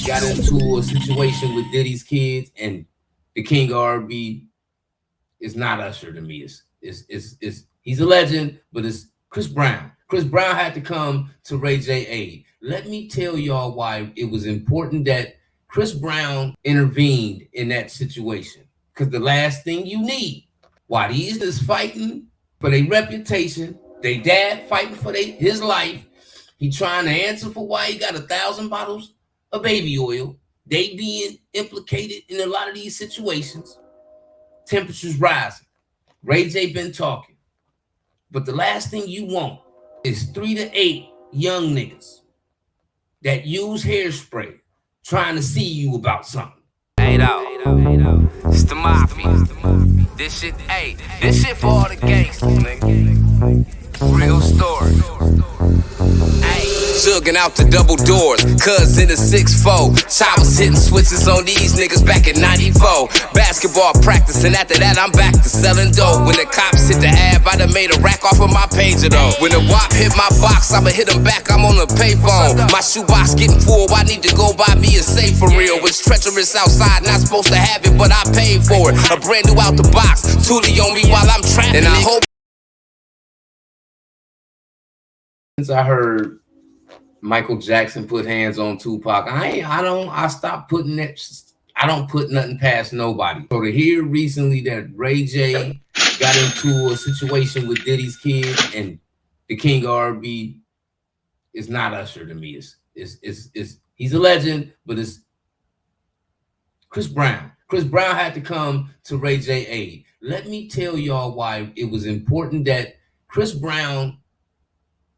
got into a situation with Diddy's kids, and the King of R&B is not Usher to me. It's he's a legend, but it's Chris Brown. Chris Brown had to come to Ray J aid. Let me tell y'all why it was important that Chris Brown intervened in that situation. Because the last thing you need, while these is fighting for their reputation, they dad fighting for his life, he trying to answer for why he got 1,000 bottles of baby oil. They being implicated in a lot of these situations. Temperatures rising. Ray J been talking. But the last thing you want is 3 to 8 young niggas that use hairspray trying to see you about something. It's the mafia. This shit for all the gangsters, nigga. Real story. Jugging out the double doors, cuz in the 6'4". Towers hitting switches on these niggas back in 94. Basketball practice, and after that I'm back to selling dope. When the cops hit the ab, I done made a rack off of my pager though. When the WAP hit my box, I'ma hit them back, I'm on the payphone. My shoebox getting full, I need to go buy me a safe for real. It's treacherous outside, not supposed to have it, but I paid for it. A brand new out the box, Tootie on me while I'm trapping. And I hope. Since I heard Michael Jackson put hands on Tupac, I stopped putting that. I don't put nothing past nobody. So to hear recently that Ray J got into a situation with Diddy's kids, and the King of R&B is not Usher to me. He's a legend, but it's Chris Brown. Chris Brown had to come to Ray J aid. Let me tell y'all why it was important that Chris Brown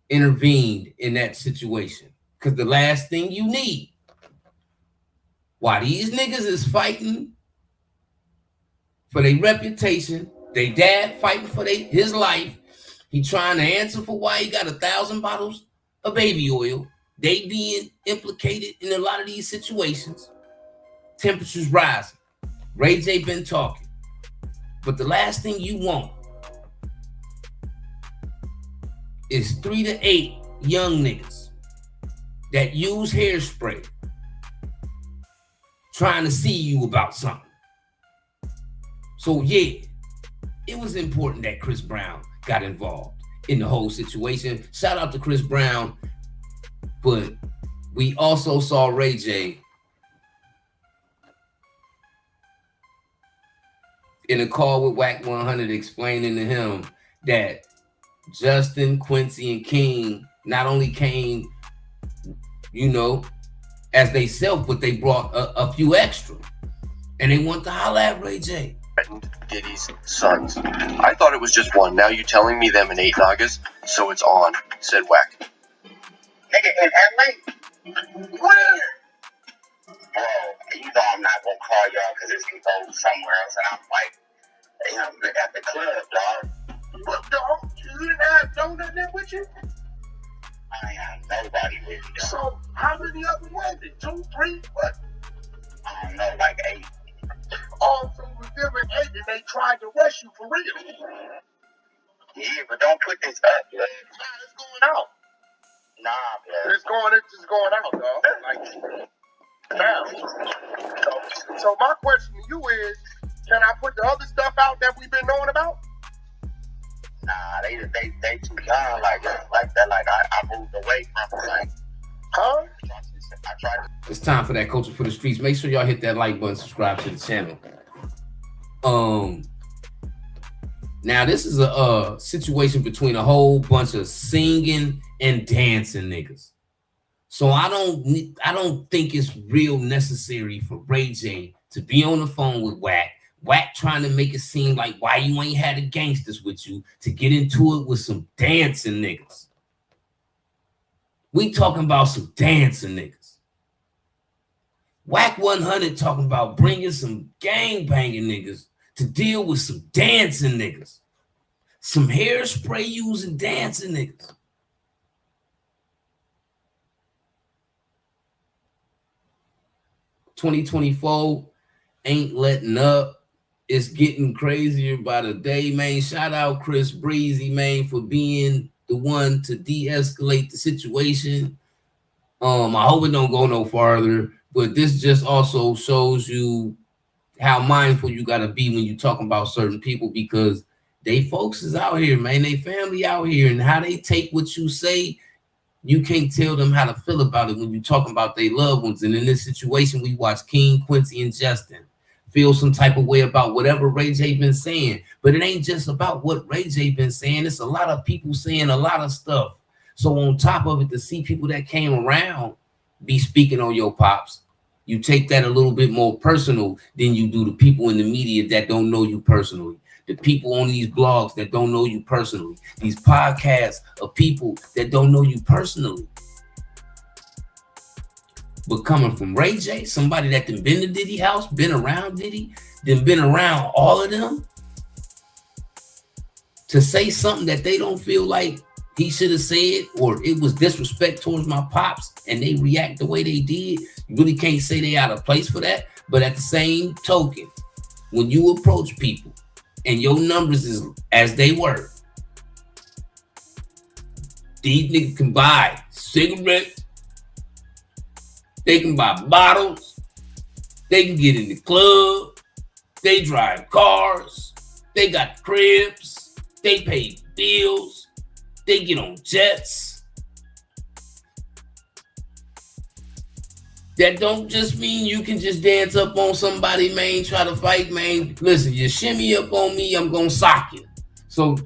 intervened in that situation. Because the last thing you need, while these niggas is fighting for their reputation, they dad fighting for his life, he trying to answer for why he got 1,000 bottles of baby oil, they being implicated in a lot of these situations. Temperatures rising. Ray J been talking. But the last thing you want is 3 to 8 young niggas that use hairspray trying to see you about something. So yeah, it was important that Chris Brown got involved in the whole situation. Shout out to Chris Brown, but we also saw Ray J in a call with Wack 100 explaining to him that Justin, Quincy, and King not only came, as they self, but they brought a few extra. And they want to holler at Ray J. Diddy's sons. I thought it was just one. Now you telling me them in 8 Nagas, so it's on, said Wack. Nigga, in LA? Where? Bro, you know I'm not gonna call y'all because it's gonna go somewhere else, and I'm like, at the club, dog. But dog, you didn't have Donut there with you? I ain't have nobody with me, dog. So, how many of them was it? 2, 3, what? I don't know, like 8. All from within 8, and they tried to rush you for real. Yeah, but don't put this up, blood. Nah, it's going out. Nah, blood. It's just going out, dog. Like, now. So my question to you is, can I put the other stuff out that we've been knowing about? Nah, they too young like that. Like I moved away from it. Like, huh? I tried to. It's time for that Culture for the Streets. Make sure y'all hit that like button, subscribe to the channel. Now this is a situation between a whole bunch of singing and dancing niggas. So I don't think it's real necessary for Ray J to be on the phone with Wack trying to make it seem like why you ain't had the gangsters with you to get into it with some dancing niggas. We talking about some dancing niggas. Wack 100 talking about bringing some gang banging niggas to deal with some dancing niggas. Some hairspray using dancing niggas. $2024 ain't letting up. It's getting crazier by the day, man. Shout out Chris Breezy, man, for being the one to de-escalate the situation. I hope it don't go no farther. But this just also shows you how mindful you got to be when you talking about certain people, because they folks is out here, man. They family out here, and how they take what you say, you can't tell them how to feel about it when you talking about their loved ones. And in this situation, we watch King, Quincy, and Justin feel some type of way about whatever Ray J been saying. But it ain't just about what Ray J been saying. It's a lot of people saying a lot of stuff. So on top of it, to see people that came around be speaking on your pops, you take that a little bit more personal than you do the people in the media that don't know you personally. The people on these blogs that don't know you personally. These podcasts of people that don't know you personally. But coming from Ray J, somebody that done been to Diddy house, been around Diddy, then been around all of them, to say something that they don't feel like he should have said, or it was disrespect towards my pops, and they react the way they did, you really can't say they out of place for that. But at the same token, when you approach people and your numbers is as they were, these niggas can buy cigarettes, they can buy bottles, they can get in the club, they drive cars, they got cribs, they pay bills, they get on jets. That don't just mean you can just dance up on somebody, man, try to fight, man. Listen, you shimmy up on me, I'm gonna sock you. So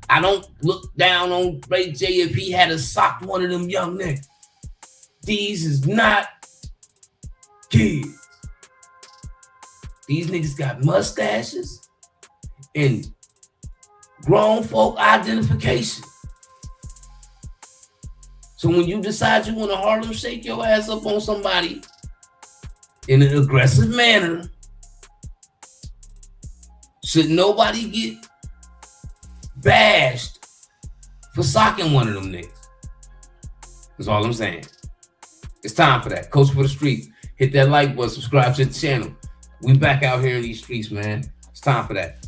I don't look down on Ray J if he had a socked one of them young niggas. These is not kids. These niggas got mustaches and grown folk identification. So when you decide you want to Harlem shake your ass up on somebody in an aggressive manner, should nobody get bashed for socking one of them niggas? That's all I'm saying. It's time for that. Coach for the Streets. Hit that like button, subscribe to the channel. We back out here in these streets, man. It's time for that.